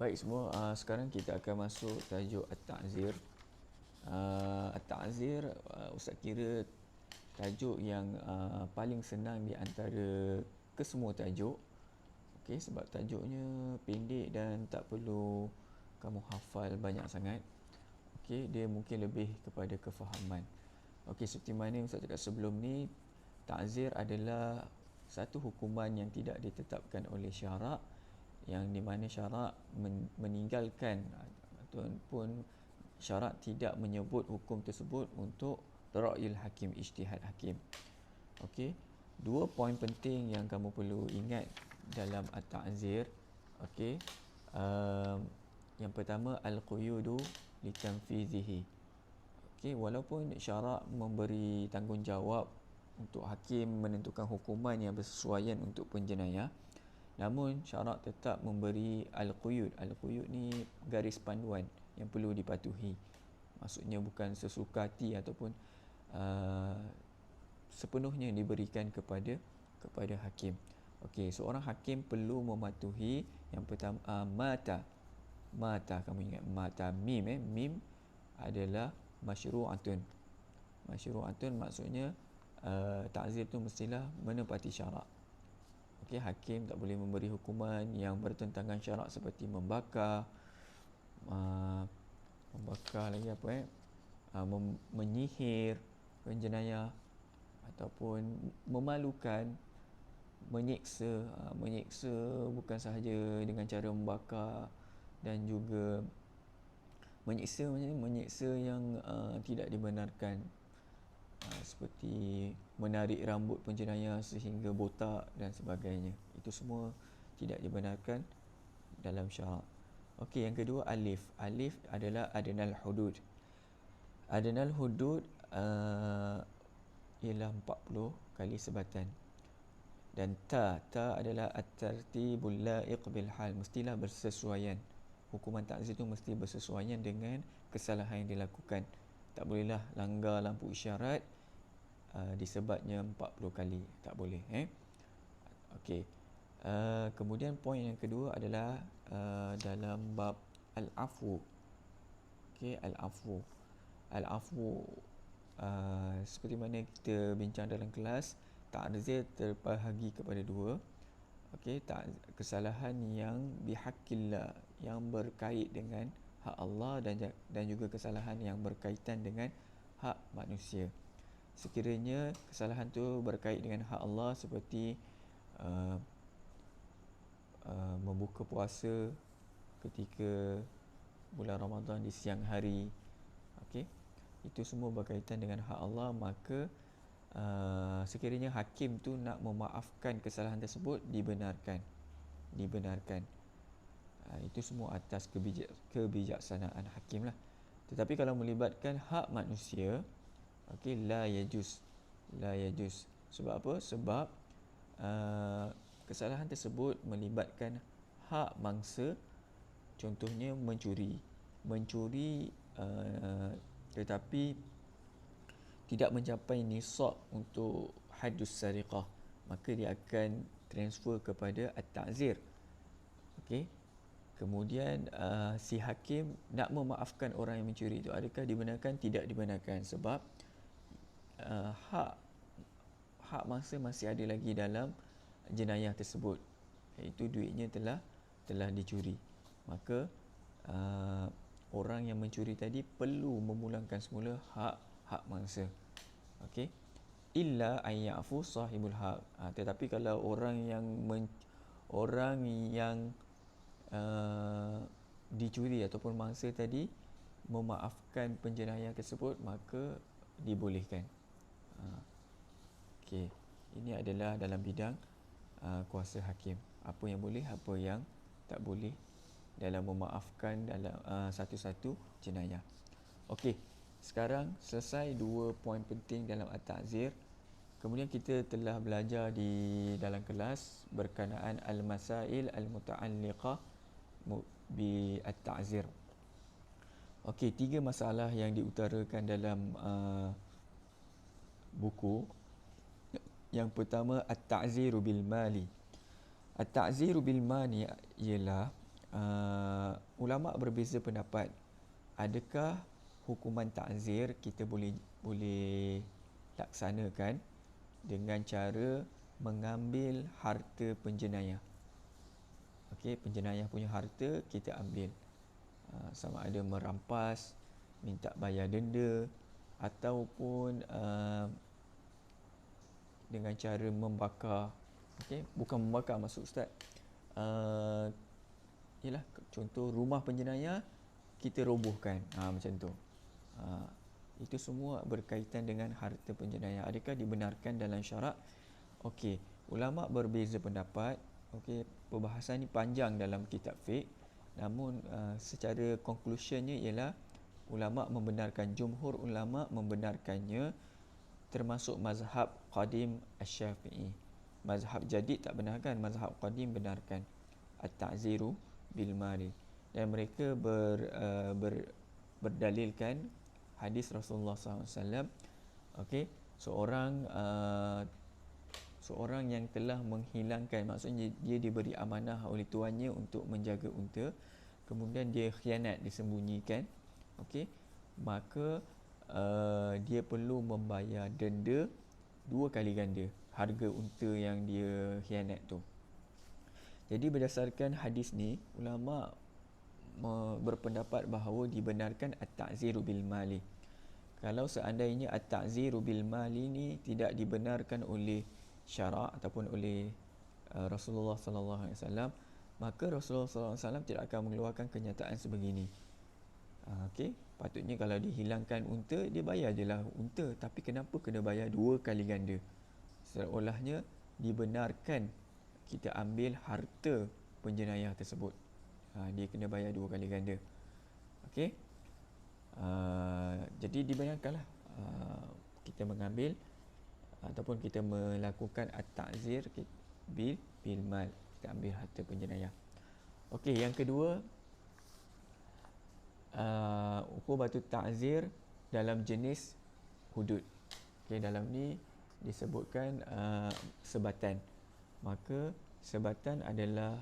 Baik semua, sekarang kita akan masuk tajuk At-Ta'zir. At-Ta'zir, Ustaz kira tajuk yang paling senang di antara kesemua tajuk. Okey, sebab tajuknya pendek dan tak perlu kamu hafal banyak sangat. Okey, dia mungkin lebih kepada kefahaman. Okey, seperti mana Ustaz cakap sebelum ni, ta'zir adalah satu hukuman yang tidak ditetapkan oleh syarak, yang di mana syarak meninggalkan ataupun syarak tidak menyebut hukum tersebut untuk ra'yil hakim, ijtihad hakim. Okey, dua poin penting yang kamu perlu ingat dalam at-ta'zir. Okey, yang pertama al-quyudu litanfizihi. Okey, walaupun syarak memberi tanggungjawab untuk hakim menentukan hukuman yang bersesuaian untuk penjenayah, namun syarak tetap memberi al-quyud. Al-quyud ni garis panduan yang perlu dipatuhi. Maksudnya bukan sesuka hati ataupun sepenuhnya diberikan kepada hakim. Okey, seorang hakim perlu mematuhi yang pertama mata kamu ingat mata mim adalah masyru'atun. Masyru'atun maksudnya ta'zir tu mestilah menepati syarak. Okey, hakim tak boleh memberi hukuman yang bertentangan syarak seperti membakar lagi apa menyihir penjenayah ataupun memalukan, menyiksa bukan sahaja dengan cara membakar dan juga menyiksa yang tidak dibenarkan, seperti menarik rambut penjenayah sehingga botak dan sebagainya. Itu semua tidak dibenarkan dalam syarak. Okey, yang kedua alif. Alif adalah adnal hudud. Adnal hudud ialah 40 kali sebatan. Dan ta adalah at-tartibul la'iq bil hal, mestilah bersesuaian. Hukuman ta'zir itu mesti bersesuaian dengan kesalahan yang dilakukan. Tak bolehlah langgar lampu isyarat disebatnya 40 kali, tak boleh. Okey. Kemudian poin yang kedua adalah dalam bab al-afwu. Okey, al-afwu. Al-afwu seperti mana kita bincang dalam kelas, ta'zir terbahagi kepada dua. Okey, kesalahan yang bihaqqillah, yang berkait dengan hak Allah, dan juga kesalahan yang berkaitan dengan hak manusia. Sekiranya kesalahan tu berkait dengan hak Allah seperti membuka puasa ketika bulan Ramadan di siang hari, okey, itu semua berkaitan dengan hak Allah, maka sekiranya hakim tu nak memaafkan kesalahan tersebut, dibenarkan. Itu semua atas kebijaksanaan hakim lah. Tetapi kalau melibatkan hak manusia, okey, la yajuz. Sebab apa? Sebab kesalahan tersebut melibatkan hak mangsa. Contohnya mencuri tetapi tidak mencapai nisab untuk haddus sariqah, maka dia akan transfer kepada at-ta'zir. Okey. Kemudian si hakim nak memaafkan orang yang mencuri itu, adakah dibenarkan? Tidak dibenarkan, sebab hak mangsa masih ada lagi dalam jenayah tersebut, iaitu duitnya telah dicuri. Maka orang yang mencuri tadi perlu memulangkan semula hak mangsa. Okey, illa an ya'fu sahibul haq. Tetapi kalau orang yang dicuri ataupun mangsa tadi memaafkan penjenayah tersebut, maka dibolehkan. Okey, ini adalah dalam bidang kuasa hakim, apa yang boleh, apa yang tak boleh dalam memaafkan dalam satu-satu jenayah. Okey, sekarang selesai dua poin penting dalam at-ta'zir. Kemudian kita telah belajar di dalam kelas berkenaan al-masail al-muta'alliqah bi at-ta'zir. Okey, tiga masalah yang diutarakan dalam buku. Yang pertama, at-ta'ziru bil mali. At-ta'ziru bil mali ialah ulama berbeza pendapat, adakah hukuman ta'zir kita boleh laksanakan dengan cara mengambil harta penjenayah. Okey, penjenayah punya harta kita ambil, sama ada merampas, minta bayar denda, ataupun dengan cara membakar. Okey, bukan membakar maksud Ustaz, ialah contoh rumah penjenayah kita robohkan, macam tu. Itu semua berkaitan dengan harta penjenayah. Adakah dibenarkan dalam syarak? Okey, ulama berbeza pendapat. Okey, perbahasan ni panjang dalam kitab fiqh. Namun secara conclusionnya ialah ulama membenarkan, jumhur ulama membenarkannya, termasuk mazhab qadim asy-Syafi'i. Mazhab jadid tak benarkan, mazhab qadim benarkan at-ta'ziru bil mali. Dan mereka berdalilkan hadis Rasulullah SAW. Okey, seorang yang telah menghilangkan, maksudnya dia diberi amanah oleh tuannya untuk menjaga unta, kemudian dia khianat, disembunyikan, okey, maka dia perlu membayar denda 2 kali ganda harga unta yang dia khianat tu. Jadi berdasarkan hadis ni, ulama berpendapat bahawa dibenarkan at-ta'ziru bil mali. Kalau seandainya at-ta'ziru bil mali ni tidak dibenarkan oleh syarak ataupun oleh Rasulullah sallallahu alaihi wasallam, maka Rasulullah sallallahu alaihi wasallam tidak akan mengeluarkan kenyataan sebegini. Okey, patutnya kalau dihilangkan unta, dia bayar jelah unta, tapi kenapa kena bayar 2 kali ganda? Seolahnya dibenarkan kita ambil harta penjenayah tersebut. Dia kena bayar 2 kali ganda. Okey. Jadi dibenarkanlah kita mengambil ataupun kita melakukan at-ta'zir bil mal, kita ambil harta penjenayah. Okey, yang kedua, uqubatut ta'zir dalam jenis hudud. Okey, dalam ni disebutkan sebatan. Maka sebatan adalah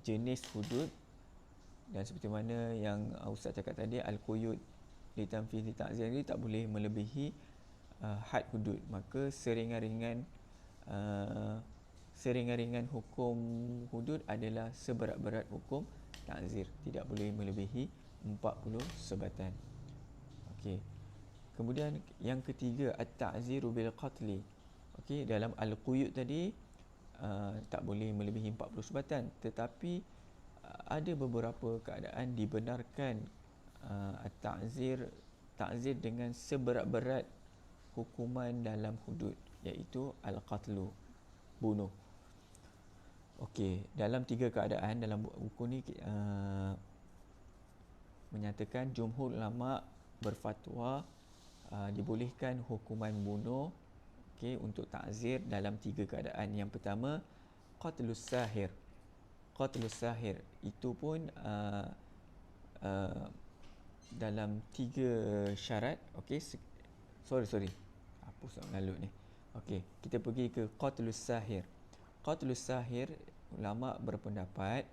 jenis hudud, dan seperti mana yang Ustaz cakap tadi, al-quyud li tanfizi ta'zir ni tak boleh melebihi had hudud. Maka seringan-ringan hukum hudud adalah seberat-berat hukum ta'zir, tidak boleh melebihi 40 sebatan. Okey. Kemudian yang ketiga, at-ta'ziru bil qatli. Okey, dalam al-quyud tadi tak boleh melebihi 40 sebatan, tetapi ada beberapa keadaan dibenarkan ta'zir dengan seberat-berat hukuman dalam hudud, iaitu al-qatlu, bunuh. Okey, dalam 3 keadaan dalam buku ni menyatakan jumhur ulama berfatwa dibolehkan hukuman bunuh, okey, untuk ta'zir dalam 3 keadaan. Yang pertama, qatlus sahir. Qatlus sahir itu pun dalam 3 syarat. Okey, sorry apa usah lalut ni. Okey, kita pergi ke qatlus sahir. Qatlus sahir, ulama berpendapat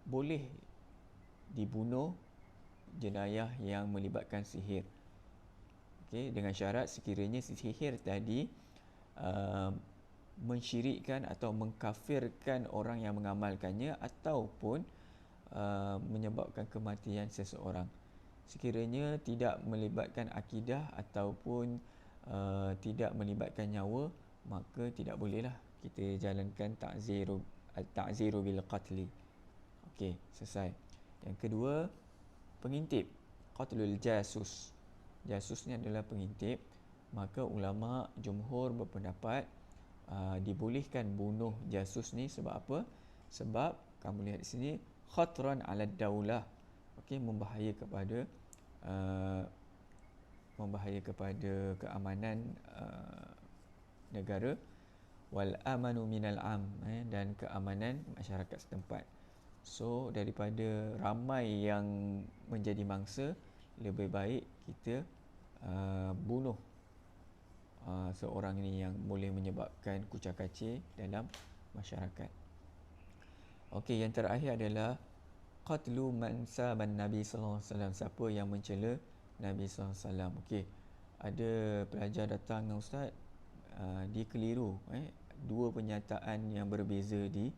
boleh dibunuh jenayah yang melibatkan sihir. Okey, dengan syarat sekiranya sihir tadi mensyirikkan atau mengkafirkan orang yang mengamalkannya, ataupun menyebabkan kematian seseorang. Sekiranya tidak melibatkan akidah ataupun tidak melibatkan nyawa, maka tidak bolehlah kita jalankan ta'ziru bil qatli. Okey, selesai. Yang kedua, pengintip, qatlul jasus. Jasus ni adalah pengintip. Maka ulama jumhur berpendapat dibolehkan bunuh jasus ni. Sebab apa? Sebab kamu lihat di sini, khatran 'ala daulah. Okey, membahaya kepada keamanan negara, wal amanu minal am, dan keamanan masyarakat setempat. So daripada ramai yang menjadi mangsa, lebih baik kita bunuh seorang ini yang boleh menyebabkan kucak kacir dalam masyarakat. Okey, yang terakhir adalah qatlu man saban Nabi sallallahu alaihi wasallam, siapa yang mencela Nabi sallallahu alaihi wasallam. Okey. Ada pelajar datang dengan ustaz, dia keliru dua pernyataan yang berbeza di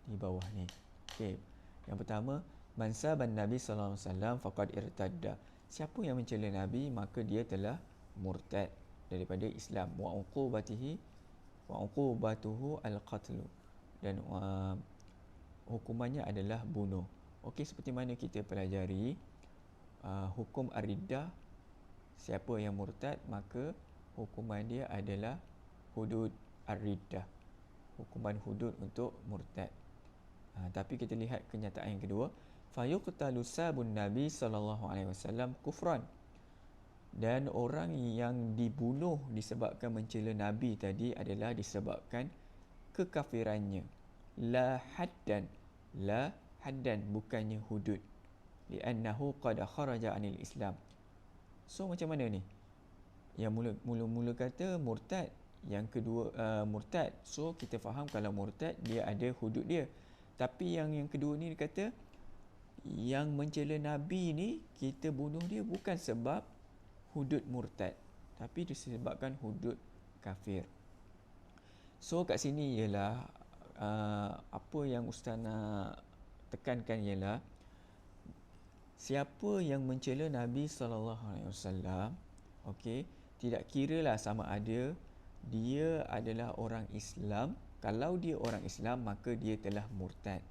bawah ni. Okey. Yang pertama, man saban Nabi sallallahu alaihi wasallam faqad irtadda. Siapa yang mencela Nabi maka dia telah murtad daripada Islam. Wa uqubatuhu al-qatlu. Dan hukumannya adalah bunuh. Okey, seperti mana kita pelajari hukum ar-riddah, siapa yang murtad maka hukuman dia adalah hudud ar-riddah, hukuman hudud untuk murtad. Tapi kita lihat kenyataan yang kedua, fayuqtalu sabun Nabi sallallahu alaihi wasallam kufran. Dan orang yang dibunuh disebabkan mencela Nabi tadi adalah disebabkan kekafirannya. La haddan bukannya hudud. Li'annahu qad kharaja 'anil Islam. So macam mana ni? Yang mula-mula kata murtad, yang kedua murtad. So kita faham kalau murtad dia ada hudud dia. Tapi yang kedua ni dia kata yang mencela Nabi ni kita bunuh dia bukan sebab hudud murtad, tapi disebabkan hudud kafir. So kat sini ialah apa yang ustaz nak tekankan ialah siapa yang mencela Nabi sallallahu alaihi wasallam, okey, tidak kiralah sama ada dia adalah orang Islam. Kalau dia orang Islam maka dia telah murtad.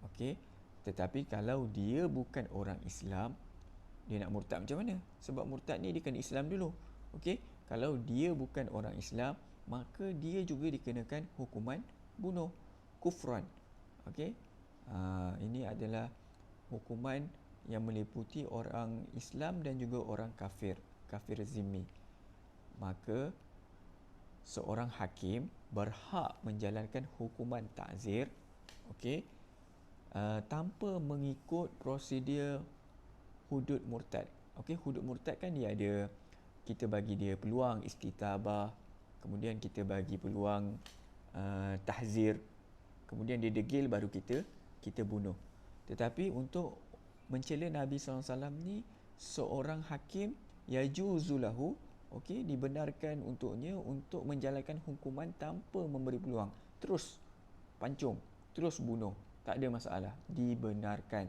Okey, tetapi kalau dia bukan orang Islam, dia nak murtad macam mana? Sebab murtad ni dia kena Islam dulu. Okey, kalau dia bukan orang Islam maka dia juga dikenakan hukuman bunuh, kufran. Okey, ini adalah hukuman yang meliputi orang Islam dan juga orang kafir, kafir zimmi. Maka seorang hakim berhak menjalankan hukuman ta'zir, okey, tanpa mengikut prosedur hudud murtad. Okey, hudud murtad kan dia ada, kita bagi dia peluang istitabah, kemudian kita bagi peluang tahzir, kemudian dia degil baru kita bunuh. Tetapi untuk mencela Nabi SAW ni, seorang hakim yajuzulahu, okey, dibenarkan untuknya untuk menjalankan hukuman tanpa memberi peluang. Terus pancung, terus bunuh, tak ada masalah, dibenarkan.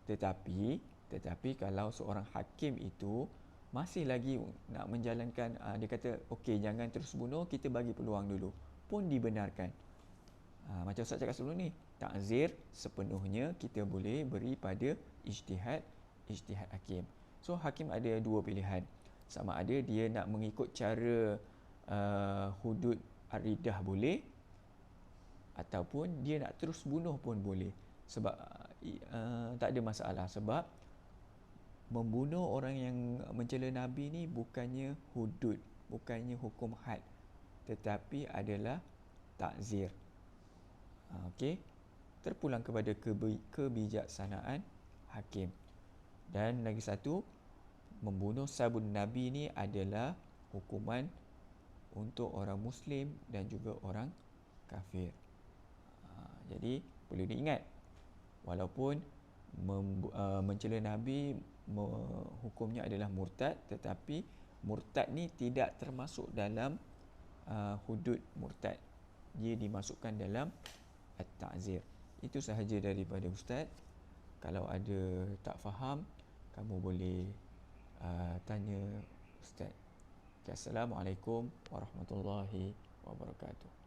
Tetapi kalau seorang hakim itu masih lagi nak menjalankan, dia kata okey jangan terus bunuh, kita bagi peluang dulu, pun dibenarkan. Macam Ustaz cakap sebelum ni, takzir sepenuhnya kita boleh beri pada ijtihad hakim. So hakim ada dua pilihan, sama ada dia nak mengikut cara hudud ar-riddah boleh, ataupun dia nak terus bunuh pun boleh. Sebab tak ada masalah, sebab membunuh orang yang mencela Nabi ni bukannya hudud, bukannya hukum had, tetapi adalah takzir. Okey, terpulang kepada kebijaksanaan hakim. Dan lagi satu, membunuh sabun Nabi ni adalah hukuman untuk orang Muslim dan juga orang kafir. Jadi perlu diingat, walaupun mencela Nabi hukumnya adalah murtad, tetapi murtad ni tidak termasuk dalam hudud murtad. Dia dimasukkan dalam at-ta'zir. Itu sahaja daripada Ustaz. Kalau ada tak faham, kamu boleh tanya Ustaz. Assalamualaikum warahmatullahi wabarakatuh.